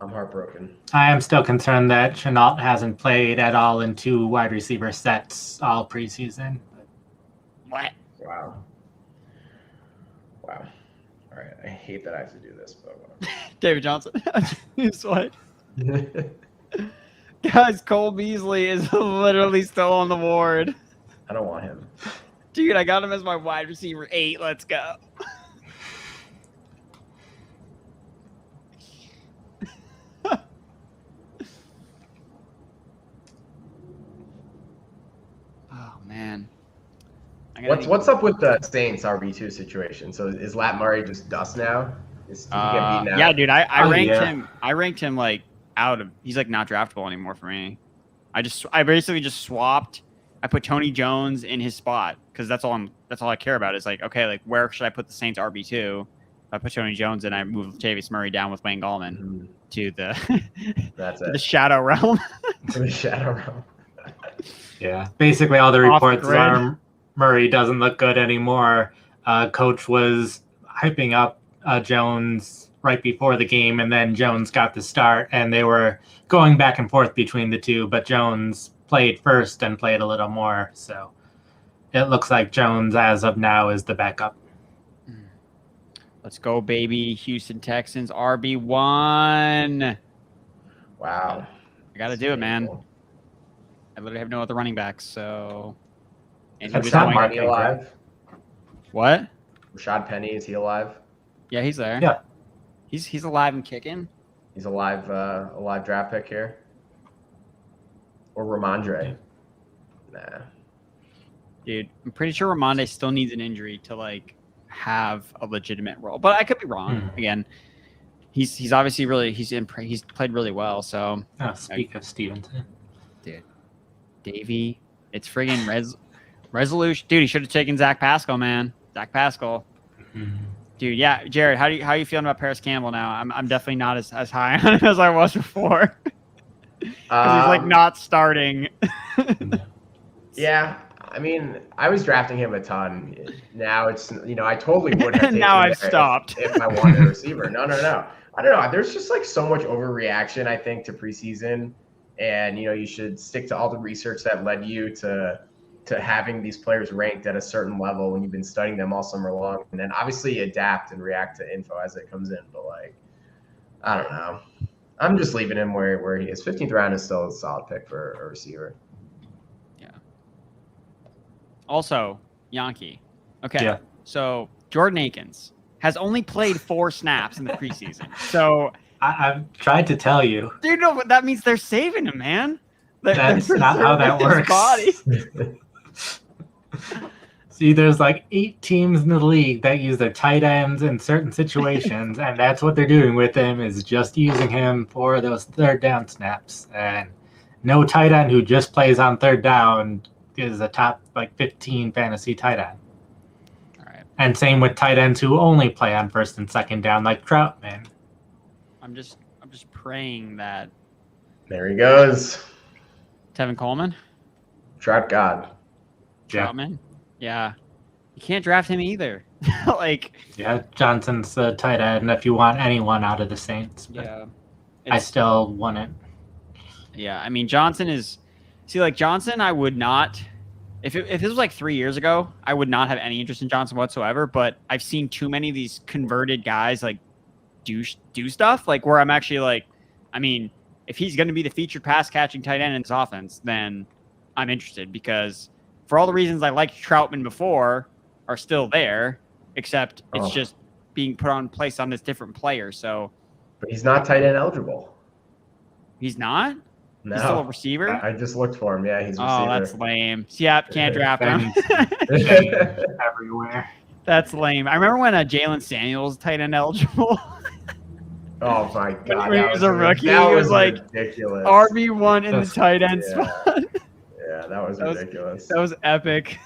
I'm heartbroken. I am still concerned that Chenault hasn't played at all in 2 wide receiver sets all preseason. What? Wow. All right. I hate that I have to do this, but whatever. David Johnson. He's what? Guys, Cole Beasley is literally still on the board. I don't want him. Dude, I got him as my wide receiver 8. Let's go. Oh, man. What's up with the Saints RB2 situation? So is Lat Murray just dust now? Did he get beaten out? Yeah, dude. I ranked him. I ranked him like out of. He's like not draftable anymore for me. I basically just swapped. I put Tony Jones in his spot because that's all I care about. Is like, okay, like where should I put the Saints RB2? I put Tony Jones and I moved Latavius Murray down with Wayne Gallman to the the shadow realm. To the shadow realm. Yeah, basically all the reports are Murray doesn't look good anymore. Coach was hyping up Jones right before the game, and then Jones got the start, and they were going back and forth between the two, but Jones played first and played a little more. So it looks like Jones, as of now, is the backup. Let's go, baby. Houston Texans RB1. Wow. I got to do it, man. I literally have no other running backs, so. And Is Rashad Penny alive? What? Rashad Penny, is he alive? Yeah, he's there. Yeah. He's alive and kicking. He's a live draft pick here. Or Ramondre. Nah. Dude, I'm pretty sure Ramondre still needs an injury to like have a legitimate role, but I could be wrong. Again, he's obviously he's played really well. So speak of Stevenson, dude, Davey, it's friggin' resolution, dude. He should have taken Zach Pascal, man. Zach Pascal, dude. Yeah, Jared, how you feeling about Paris Campbell now? I'm definitely not as high on him as I was before. He's like not starting. Yeah. I mean, I was drafting him a ton. Now it's, I totally would have taken now him I've stopped. if I wanted a receiver. No. I don't know. There's just like so much overreaction, I think, to preseason. And, you should stick to all the research that led you to having these players ranked at a certain level when you've been studying them all summer long. And then obviously adapt and react to info as it comes in. But like, I don't know. I'm just leaving him where he is. 15th round is still a solid pick for a receiver. Also, Yankee. Okay. Yeah. So Jordan Akins has only played 4 snaps in the preseason. So I've tried to tell you. Dude, no, but that means they're saving him, man. That's not how that works. Body. See, there's like 8 teams in the league that use their tight ends in certain situations, and that's what they're doing with him, is just using him for those third down snaps. And no tight end who just plays on third down is a top 15 fantasy tight end. All right. And same with tight ends who only play on first and second down, like Troutman. I'm just praying that there he goes. Tevin Coleman, Trout God. Troutman. Yeah. You can't draft him either. Yeah, Johnson's the tight end if you want anyone out of the Saints. Yeah. I still want it. Yeah, I mean Johnson is Johnson, I would not. If this was like 3 years ago, I would not have any interest in Johnson whatsoever. But I've seen too many of these converted guys do stuff where I'm actually if he's going to be the featured pass catching tight end in this offense, then I'm interested because for all the reasons I liked Troutman before are still there, except it's just being placed on this different player. So, but he's not tight end eligible. He's not. No. He's still a receiver? I just looked for him. Yeah, he's a receiver. Oh, that's lame. Yep, can't draft him. Everywhere. That's lame. I remember when Jalen Samuels tight end eligible. Oh my God! When he was a rookie, he was ridiculous. RB1 in the tight end spot. Yeah, Yeah, that was ridiculous. That was epic.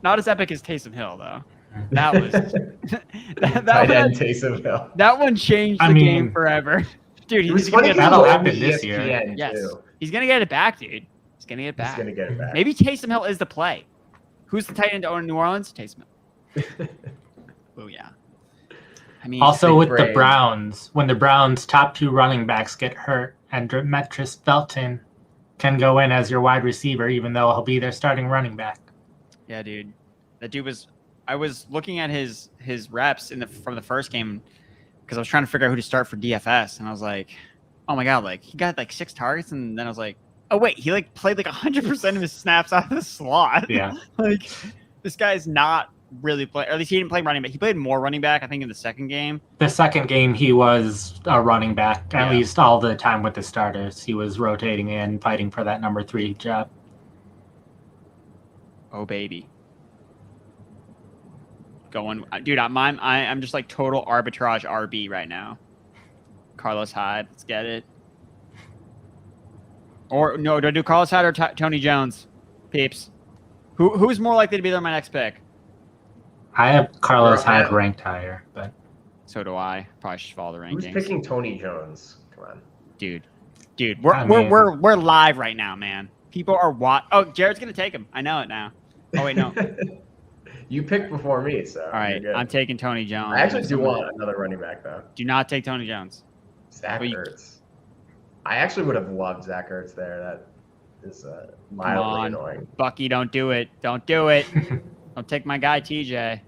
Not as epic as Taysom Hill, though. That was Tight end Taysom Hill. That one changed the game forever. Dude, he's gonna get that'll it happen this year. Yes. Too. He's gonna get it back, dude. He's gonna get it back. He's gonna get it back. Maybe Taysom Hill is the play. Who's the tight end to own in New Orleans? Taysom Hill. Oh yeah. I mean, also with the Browns, when the Browns' top 2 running backs get hurt, and Demetrius Felton can go in as your wide receiver, even though he'll be their starting running back. Yeah, dude. That dude was. I was looking at his reps from the first game because I was trying to figure out who to start for DFS, and I was like, oh my god, like he got like 6 targets, and then I was like, oh wait, he like played like 100% of his snaps out of the slot. Yeah. Like this guy's not really play, or at least he didn't play running back. He played more running back, I think, in the second game. The second game, he was a running back, at least all the time with the starters. He was rotating in, fighting for that number 3 job. Oh, baby. Going, dude, I'm just like total arbitrage RB right now. Carlos Hyde, let's get it. Or, no, do I do Carlos Hyde or Tony Jones? Peeps. Who's more likely to be there my next pick? I have Carlos Hyde ranked higher, but so do I. Probably should follow the rankings. Who's picking Tony Jones? Come on, dude. We're live right now, man. People are Oh, Jared's gonna take him. I know it now. Oh wait, no. You picked before me, so all right. I'm taking Tony Jones. I actually do want another running back though. Do not take Tony Jones. Zach Ertz. I actually would have loved Zach Ertz there. That is mildly annoying. Bucky, don't do it. Don't do it. Don't take my guy TJ.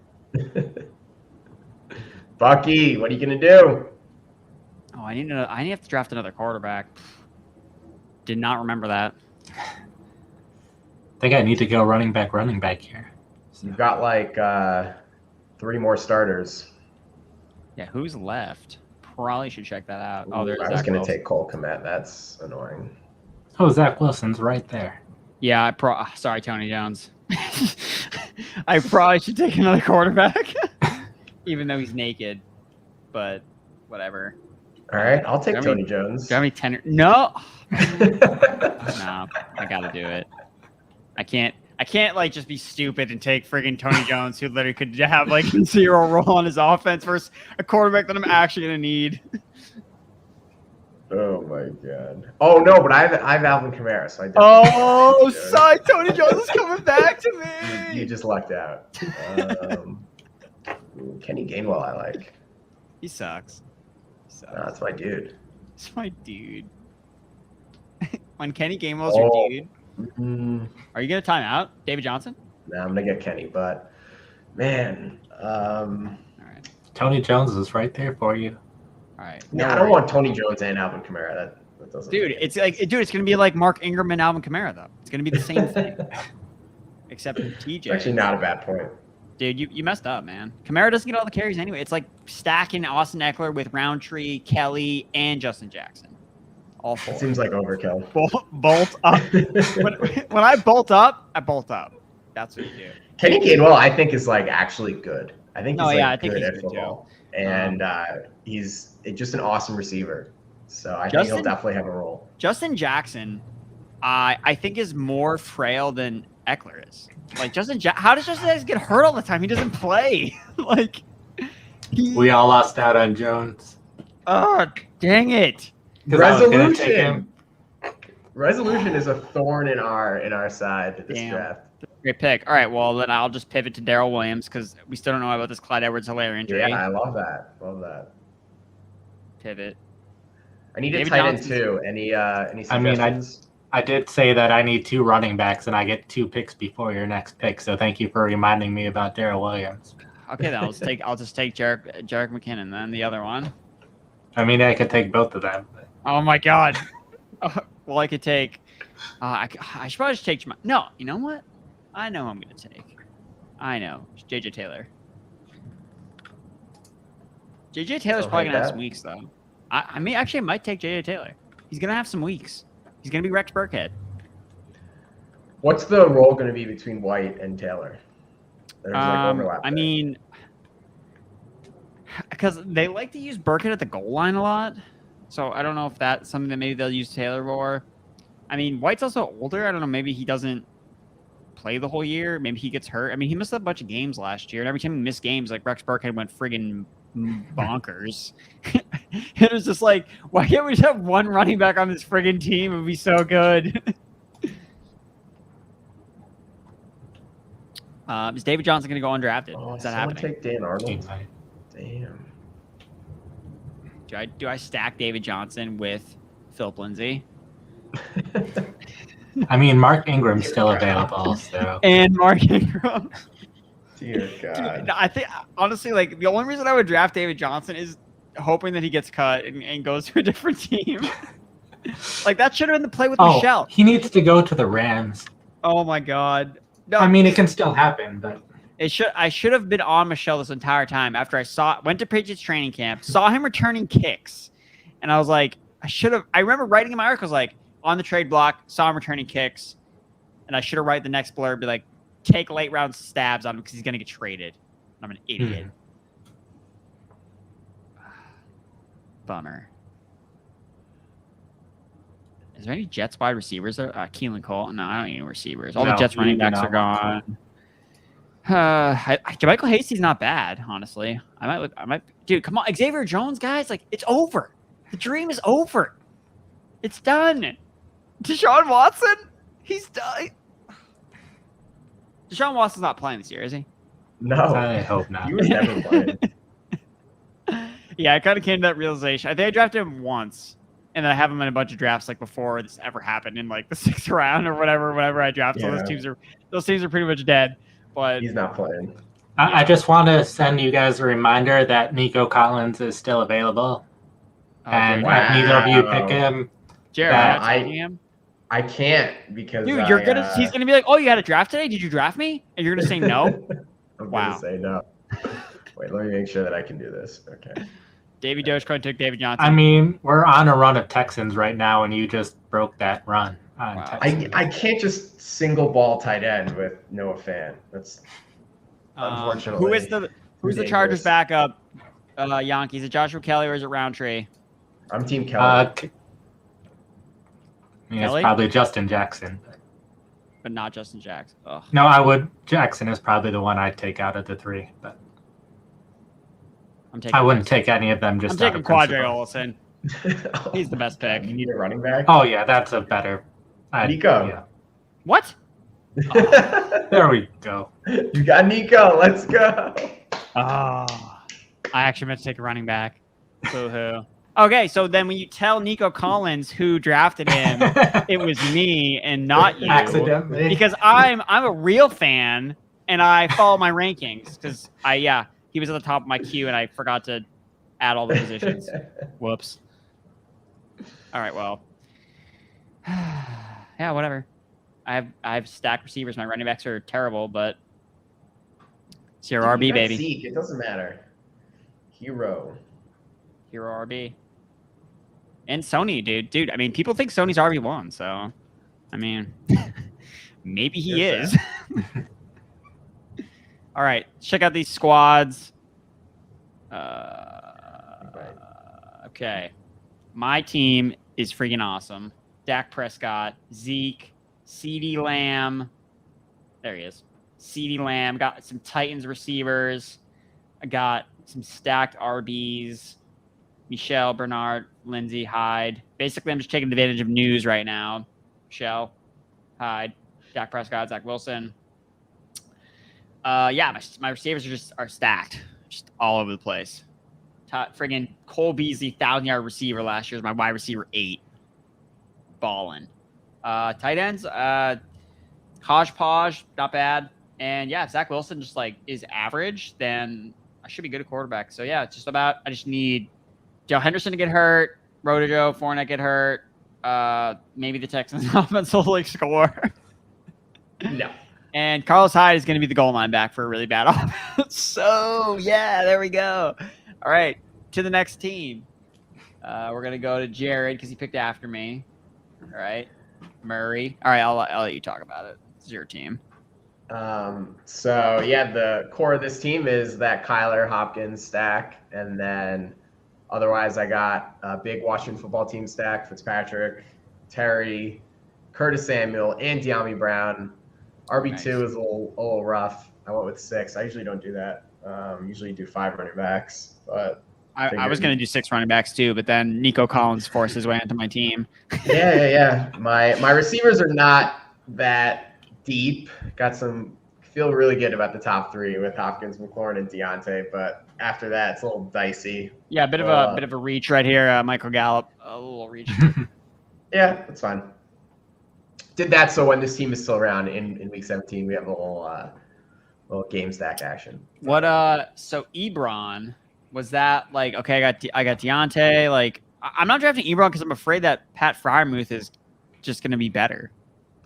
Bucky, what are you gonna do? Oh, I have to draft another quarterback. Did not remember that. I think I need to go running back here. You've got like 3 more starters. Yeah, who's left? Probably should check that out. Oh, there's. I was gonna take Cole Kmet. That's annoying. Oh, Zach Wilson's right there. Yeah, sorry, Tony Jones. I probably should take another quarterback, even though he's naked. But whatever. All right, I'll take Tony Jones. Do you have any tenor? No. No, I gotta do it. I can't like just be stupid and take friggin' Tony Jones, who literally could have like 0 role on his offense versus a quarterback that I'm actually gonna need. Oh my god! Oh no, but I have Alvin Kamara, so I. Oh, sorry, Tony Jones is coming back to me. You just lucked out. Kenny Gainwell, I like. He sucks. No, that's my dude. It's my dude. When Kenny Gainwell's your dude. Mm-hmm. Are you gonna time out David Johnson? No, I'm gonna get Kenny, but man, all right. Tony Jones is right there for you. All right. No, I don't want Tony Jones and Alvin Kamara. That doesn't. Dude, it's gonna be like Mark Ingram and Alvin Kamara though. It's gonna be the same thing, except TJ. Actually, not a bad point. Dude, you messed up, man. Kamara doesn't get all the carries anyway. It's like stacking Austin Eckler with Roundtree, Kelly, and Justin Jackson. All 4. It seems like overkill. Bolt up. when I bolt up, I bolt up. That's what you do. Kenny Gainwell, I think, is like actually good. I think he's I think good he's at good football, too. And he's just an awesome receiver. So I think he'll definitely have a role. Justin Jackson, I think, is more frail than Eckler is. Like how does Justin Jackson get hurt all the time? He doesn't play. Like we all lost out on Jones. Oh, dang it! Resolution is a thorn in our side this draft. Great pick. All right, well then I'll just pivot to Darrell Williams because we still don't know about this Clyde Edwards-Helaire injury. Yeah, I love that. Pivot. I need a tight end too. Any suggestions? I did say that I need 2 running backs, and I get 2 picks before your next pick. So thank you for reminding me about Darrell Williams. Okay, then I'll just take Jerick McKinnon then the other one. I mean, I could take both of them. Oh my god. Well, I could take. I should probably just take. No, you know what? I know who I'm gonna take. I know. It's JJ Taylor. JJ Taylor's probably gonna have some weeks though. I might take JJ Taylor. He's gonna have some weeks. He's gonna be Rex Burkhead. What's the role gonna be between White and Taylor? There's overlap. I mean, because they like to use Burkhead at the goal line a lot. So I don't know if that's something that maybe they'll use Taylor for. I mean, White's also older. I don't know. Maybe he doesn't play the whole year. Maybe he gets hurt. I mean, he missed a bunch of games last year, and every time he missed games, like Rex Burkhead went friggin' bonkers. It was just like, why can't we just have one running back on this friggin' team? It would be so good. Is David Johnson going to go undrafted? Oh, Is that someone happening? take Dan Arnold? Damn. Do I stack David Johnson with Philip Lindsay? I mean, Mark Ingram's still available, so. And Mark Ingram. Dear God. Dude, I think, honestly, like, the only reason I would draft David Johnson is hoping that he gets cut and goes to a different team. Like, that should have been the play with Michelle. He needs to go to the Rams. Oh, my God. No, I mean, it can still happen, but I should have been on Michelle this entire time after I went to Patriots training camp, saw him returning kicks, and I was like, I remember writing in my articles, like, on the trade block, saw him returning kicks, and I should have written the next blurb, be like, take late round stabs on him because he's going to get traded. I'm an idiot. Bummer. Is there any Jets wide receivers there? Keelan Cole? No, I don't need any receivers. All the Jets running backs are gone. Michael Hasty's not bad, honestly. Dude, come on. Xavier Jones, guys, like, it's over. The dream is over. It's done. Deshaun Watson? He's done. Deshaun Watson's not playing this year, is he? No. I hope not. He was never playing. Yeah, I kind of came to that realization. I think I drafted him once, and then I have him in a bunch of drafts like before this ever happened in like the 6th round or whatever I drafted. Yeah. So those teams are pretty much dead. But He's not playing. I just want to send you guys a reminder that Nico Collins is still available. And wow. if neither of you pick him, Jared, that- I'm taking him. I can't because Dude, he's gonna be like, oh, you had a draft today? Did you draft me? And you're gonna say no? I'm Wow. gonna say no. Wait, let me make sure that I can do this. Okay. Davey Dogecoin took David Johnson. I mean, we're on a run of Texans right now, and you just broke that run on Wow. Texans. I can't just single ball tight end with Noah Fant. That's unfortunately. Who's the Chargers backup? Yankees? Is it Joshua Kelly or is it Roundtree? I'm Team Kelly. I mean, Kelly? it's probably Justin Jackson. But not Justin Jackson. Ugh. No, Jackson is probably the one I'd take out of the three, but I wouldn't take any of them. I'm taking Quadre Olsen. He's the best pick. You need a running back? Oh yeah, that's a better. Nico. Yeah. What? There we go. You got Nico. Let's go. Oh, I actually meant to take a running back. Boo-hoo. Okay, so then when you tell Nico Collins who drafted him, it was me and not you. Accidentally. Because I'm a real fan and I follow my rankings because he was at the top of my queue and I forgot to add all the positions. Whoops. All right, well. Yeah, whatever. I have stacked receivers. My running backs are terrible, but it's your RB, baby. Zeke. It doesn't matter. Hero RB. And Sony, dude. I mean, people think Sony's RB1, so I mean, maybe he is. All right, check out these squads. Okay, my team is freaking awesome. Dak Prescott, Zeke, CeeDee Lamb. There he is. CeeDee Lamb. Got some Titans receivers. I got some stacked RBs. Michelle, Bernard, Lindsay, Hyde. Basically, I'm just taking advantage of news right now. Michelle, Hyde, Dak Prescott, Zach Wilson. My receivers are stacked, just all over the place. Friggin' Cole Beasley, 1,000-yard receiver last year was my wide receiver 8. Ballin'. Tight ends, hodgepodge, not bad. And if Zach Wilson just is average, then I should be good at quarterback. So it's just about I just need Joe Henderson to get hurt, Rotojo, Fournette get hurt. Maybe the Texans offense will score. No. And Carlos Hyde is going to be the goal line back for a really bad offense. So there we go. All right, to the next team. We're going to go to Jared because he picked after me. All right, Murray. All right, I'll let you talk about it. It's your team. The core of this team is that Kyler Hopkins stack, and then otherwise I got a big Washington football team stack: Fitzpatrick, Terry, Curtis Samuel, and De'Ami Brown. RB2 Nice. is a little rough. I went with 6. I usually don't do that. Usually do 5 running backs, but I was going to do 6 running backs too, but then Nico Collins forced his way into my team. Yeah. My receivers are not that deep. Feel really good about the top 3 with Hopkins, McLaurin, and Deontay, but after that, it's a little dicey. Yeah, bit of a reach right here. Michael Gallup, a little reach. Yeah, that's fine. Did that so when this team is still around in week 17, we have a little game stack action. So Ebron, was that like, okay, I got Deontay. Like, I'm not drafting Ebron because I'm afraid that Pat Freiermuth is just going to be better.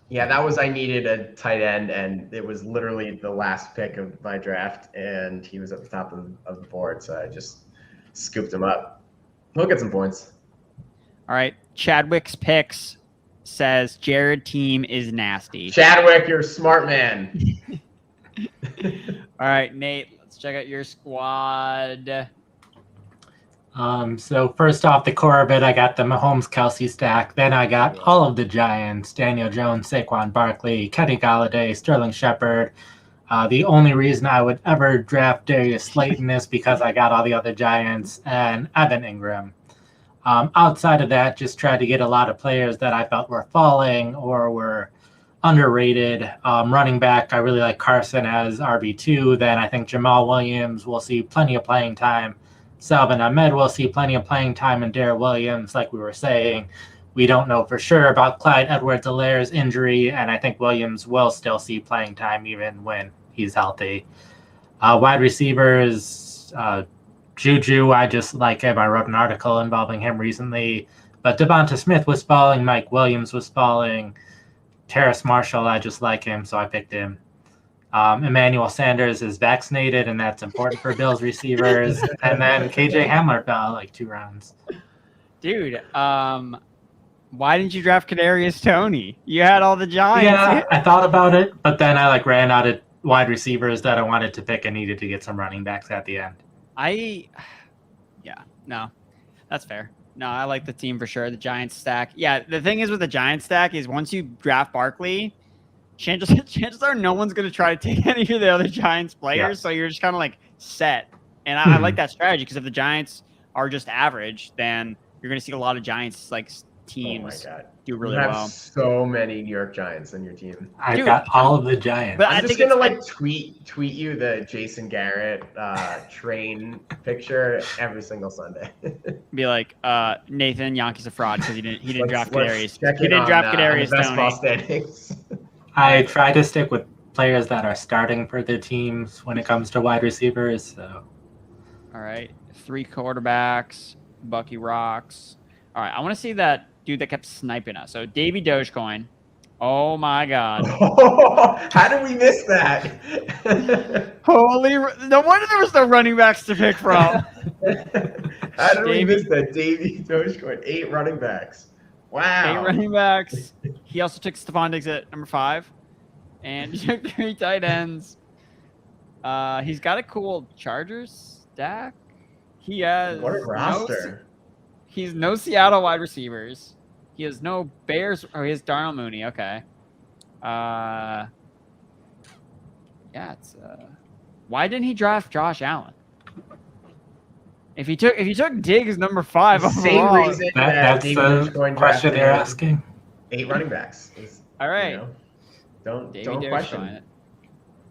Yeah, I needed a tight end, and it was literally the last pick of my draft, and he was at the top of the board, so I just scooped him up. He'll get some points. All right, Chadwick's picks says Jared team is nasty. Chadwick, you're a smart man. All right, Nate, let's check out your squad. So first off the core of it, I got the Mahomes-Kelsey stack. Then I got all of the Giants: Daniel Jones, Saquon Barkley, Kenny Golladay, Sterling Shepard. The only reason I would ever draft Darius Slayton is because I got all the other Giants and Evan Ingram. Outside of that, just tried to get a lot of players that I felt were falling or were underrated. Running back, I really like Carson as RB2. Then I think Jamal Williams will see plenty of playing time. Salvin Ahmed will see plenty of playing time, and Darrell Williams, like we were saying, we don't know for sure about Clyde Edwards-Helaire's injury, and I think Williams will still see playing time even when he's healthy. Wide receivers, Juju, I just like him. I wrote an article involving him recently, but Devonta Smith was falling, Mike Williams was falling, Terrace Marshall, I just like him, so I picked him. Emmanuel Sanders is vaccinated, and that's important for Bills receivers. And then KJ Hamler fell like 2 rounds. Dude, why didn't you draft Kadarius Toney? You had all the Giants. Yeah, I thought about it, but then I ran out of wide receivers that I wanted to pick and needed to get some running backs at the end. No, that's fair. No, I like the team for sure. The Giants stack. Yeah, the thing is with the Giants stack is once you draft Barkley, chances are no one's going to try to take any of the other Giants players, so you're just kind of like set. And I like that strategy because if the Giants are just average, then you're going to see a lot of Giants like teams do really well. You have so many New York Giants on your team. I've got all of the Giants. But I'm just going to tweet you the Jason Garrett train picture every single Sunday. Be like, Nathan Yankee's a fraud because he didn't draft Kadarius. He didn't draft Kadarius best ball standings. I try to stick with players that are starting for their teams when it comes to wide receivers. So, all right, 3 quarterbacks. Bucky rocks. All right, I want to see that dude that kept sniping us. So Davey Dogecoin. Oh my God! How did we miss that? No wonder there was no running backs to pick from. How did we miss that? Davey Dogecoin, 8 running backs. Wow. 8 running backs. He also took Stephon Diggs at number 5. And he took 3 tight ends. He's got a cool Chargers stack. He has what a roster. He's no Seattle wide receivers. He has no Bears. Oh, he has Darnell Mooney. Okay. Why didn't he draft Josh Allen? If he took Diggs number 5 overall, same reason that's the question you're asking. 8 running backs. All right. Don't question it.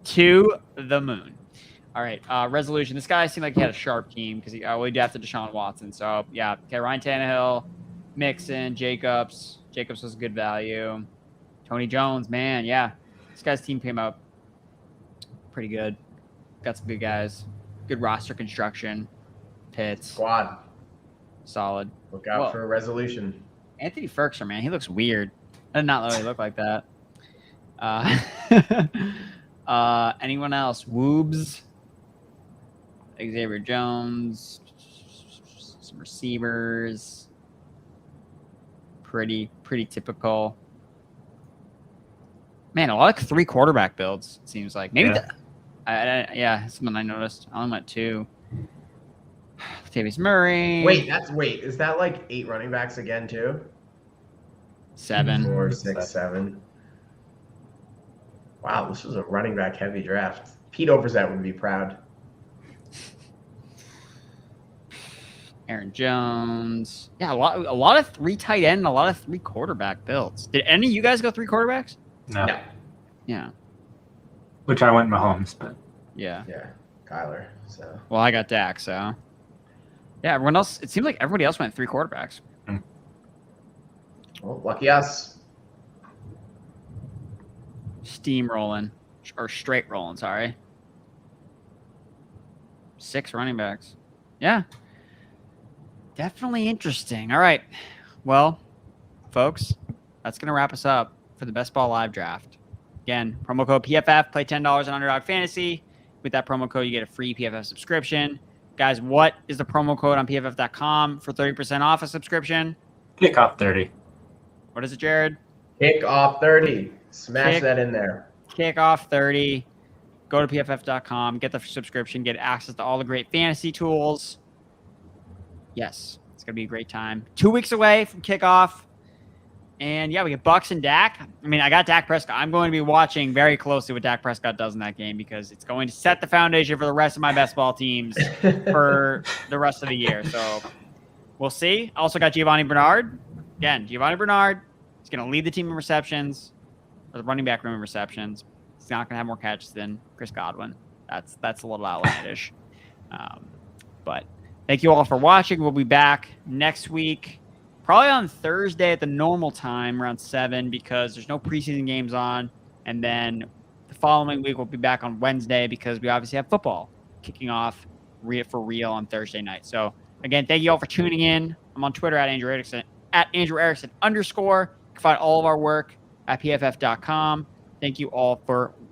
To the moon. All right. Resolution. This guy seemed like he had a sharp team because he drafted Deshaun Watson. So yeah. Okay. Ryan Tannehill, Mixon, Jacobs. Jacobs was a good value. Tony Jones, man, yeah. This guy's team came out pretty good. Got some good guys. Good roster construction. Pitts. Squad. Solid. Look out for a resolution. Anthony Ferkser, man, he looks weird. I did not know he looked like that. Anyone else? Woobs. Xavier Jones. Some receivers. Pretty typical. Man, a lot of 3 quarterback builds, it seems like. Maybe something I noticed. I only went 2. Latavius Murray. Wait, is that like 8 running backs again too? 7. 4, 6, 7. Wow, this was a running back heavy draft. Pete Overzet would be proud. Aaron Jones. Yeah, a lot of 3 tight end and a lot of 3 quarterback builds. Did any of you guys go 3 quarterbacks? No. Yeah. Which I went Mahomes, but Yeah. Yeah, Kyler. So. Well, I got Dak, so. Yeah, everyone else, it seemed like everybody else went 3 quarterbacks. Well, lucky us. Steamrolling. Or straight rolling, sorry. 6 running backs. Yeah. Definitely interesting. All right. Well, folks, that's going to wrap us up for the Best Ball Live Draft. Again, promo code PFF, play $10 on Underdog Fantasy. With that promo code, you get a free PFF subscription. Guys, what is the promo code on PFF.com for 30% off a subscription? Kickoff 30. What is it, Jared? Kickoff 30. Smash that in there. Kickoff 30. Go to PFF.com, get the subscription, get access to all the great fantasy tools. Yes, it's going to be a great time. 2 weeks away from kickoff. And, yeah, we get Bucks and Dak. I mean, I got Dak Prescott. I'm going to be watching very closely what Dak Prescott does in that game because it's going to set the foundation for the rest of my best ball teams for the rest of the year. So we'll see. Also got Giovanni Bernard. Again, Giovanni Bernard is going to lead the team in receptions, or the running back room in receptions. He's not going to have more catches than Chris Godwin. That's a little outlandish. But thank you all for watching. We'll be back next week, probably on Thursday at the normal time, around 7, because there's no preseason games on. And then the following week, we'll be back on Wednesday because we obviously have football kicking off for real on Thursday night. So, again, thank you all for tuning in. I'm on Twitter at Andrew Erickson, @AndrewErickson_. You can find all of our work at PFF.com. Thank you all for watching.